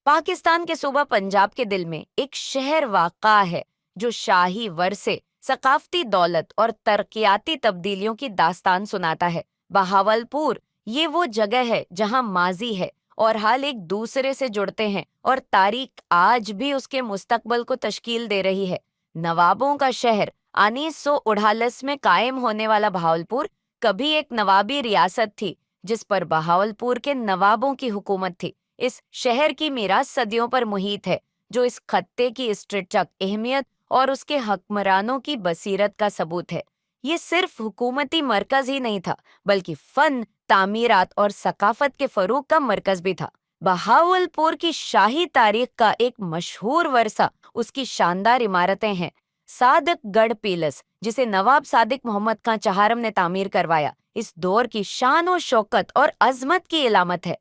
पाकिस्तान के सूबा पंजाब के दिल में एक शहर वाक़ा है जो शाही वर्से, सकाफती दौलत और तरक्याती तब्दीलियों की दास्तान सुनाता है। बहावलपुर ये वो जगह है जहां माजी है और हाल एक दूसरे से जुड़ते हैं और तारीख आज भी उसके मुस्तकबल को तश्कील दे रही है। नवाबों का शहर 1948 में कायम होने वाला बहावलपुर कभी एक नवाबी रियासत थी जिस पर बहावलपुर के नवाबों की हुकूमत थी। इस शहर की मीरास सदियों पर मुहित है, जो इस खत्ते की स्ट्रेटजक अहमियत और उसके हुक्मरानों की बसीरत का सबूत है। ये सिर्फ हुकूमती मरकज ही नहीं था, बल्कि फन, तामीरात और सकाफत के फरूग का मरकज भी था। बहावलपुर की शाही तारीख का एक मशहूर वर्सा उसकी शानदार इमारतें हैं। सादिक गढ़ पैलेस, जिसे नवाब सादिक मोहम्मद खां चहारम ने तामीर करवाया, इस दौर की शान और शौकत और अजमत की इलामत है।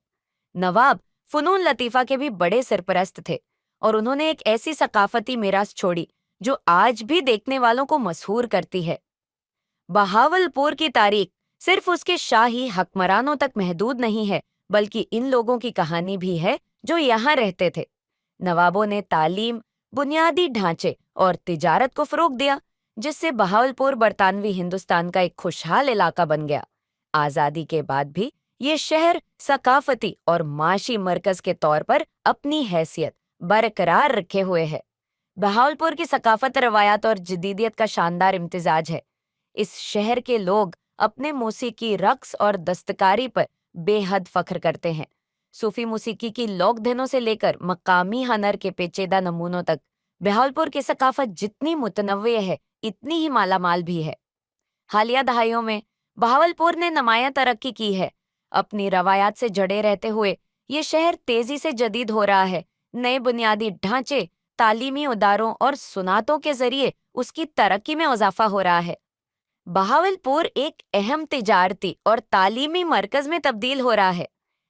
नवाब फनून लतीफ़ा के भी बड़े सरपरस्त थे और उन्होंने एक ऐसी सकाफती मीरास छोड़ी जो आज भी देखने वालों को मशहूर करती है। बहावलपुर की तारीख सिर्फ उसके शाही हकमरानों तक महदूद नहीं है, बल्कि इन लोगों की कहानी भी है जो यहाँ रहते थे। नवाबों ने तालीम, बुनियादी ढांचे और तिजारत को फरोग दिया, जिससे बहावलपुर बरतानवी हिंदुस्तान का एक खुशहाल इलाका बन गया। आज़ादी के बाद भी ये शहर सकाफती और माशी मरकज के तौर पर अपनी हैसियत बरकरार रखे हुए है। बहावलपुर की सकाफत, रवायात और जदीदियत का शानदार इम्तिजाज है। इस शहर के लोग अपने मौसीकी, रक्स और दस्तकारी पर बेहद फख्र करते हैं। सूफी मौसीकी की लोक धनों से लेकर मकामी हनर के पेचीदा नमूनों तक बहावलपुर की सकाफत जितनी मुतनव्वे है, इतनी ही मालामाल भी है। हालिया दहाइयों में बहावलपुर ने नुमायां तरक्की की है। अपनी रवायात से जड़े रहते हुए ये शहर तेजी से जदीद हो रहा है। नए बुनियादी ढांचे, तालीमी उदारों और सुनातों के जरिए उसकी तरक्की में इजाफा हो रहा है। बहावलपुर एक अहम तिजारती और तालीमी मरकज में तब्दील हो रहा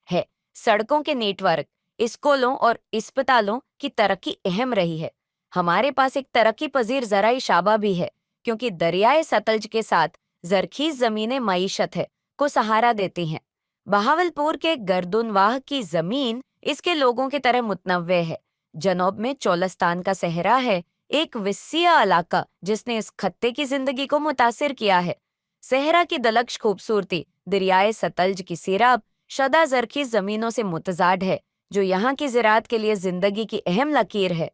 है। सड़कों के नेटवर्क, स्कूलों और अस्पतालों की तरक्की अहम रही है। हमारे पास एक तरक्की पजीर ज़राई शाबा भी है, क्योंकि दरियाए सतलज के साथ जरखीज ज़मीनें मईशत है को सहारा देती हैं। बहावलपुर के गर्दुनवाह की ज़मीन इसके लोगों की तरह मुतनव्वे है। जनूब में चोलस्तान का सहरा है, एक विस्सिया इलाका जिसने इस खत्ते की जिंदगी को मुतासिर किया है। सहरा की दलक्श खूबसूरती दरियाए सतलज की सीराब शदा जरखीज जमीनों से मुतजाद है, जो यहाँ की ज़राअत के लिए जिंदगी की अहम लकीर है।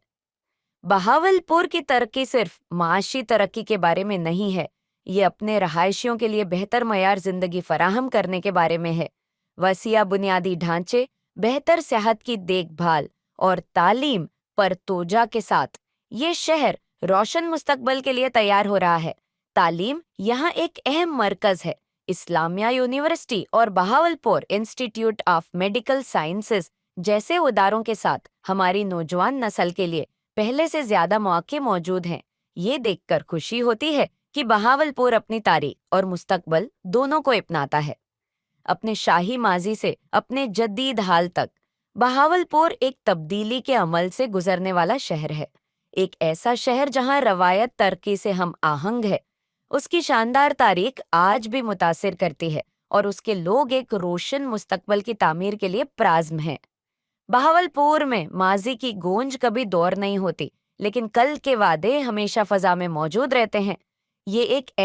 बहावलपुर की तरक्की सिर्फ माशी तरक्की के बारे में नहीं है, ये अपने रहायशियों के लिए बेहतर मयार जिंदगी फराहम करने के बारे में है। वसिया बुनियादी ढांचे, बेहतर सेहत की देखभाल और तालीम पर तोजा के साथ ये शहर रोशन मुस्तकबल के लिए तैयार हो रहा है। तालीम यहाँ एक अहम मरकज है। इस्लामिया यूनिवर्सिटी और Bahawalpur institute of medical sciences जैसे उदारों के साथ हमारी नौजवान नस्ल के लिए पहले से ज्यादा मौके मौजूद हैं। ये देखकर खुशी होती है कि बहावलपुर अपनी तारीख और मुस्तकबल दोनों को अपनाता है। अपने शाही माजी से अपने जदीद हाल तक बहावलपुर एक तब्दीली के अमल से गुजरने वाला शहर है। एक ऐसा शहर जहां रवायत तरक्की से हम आहंग है। उसकी शानदार तारीख आज भी मुतासिर करती है और उसके लोग एक रोशन मुस्तकबल की तामीर के लिए प्राज़्म हैं। बहावलपुर में माजी की गूंज कभी दौर नहीं होती, लेकिन कल के वादे हमेशा फजा में मौजूद रहते हैं। ये एक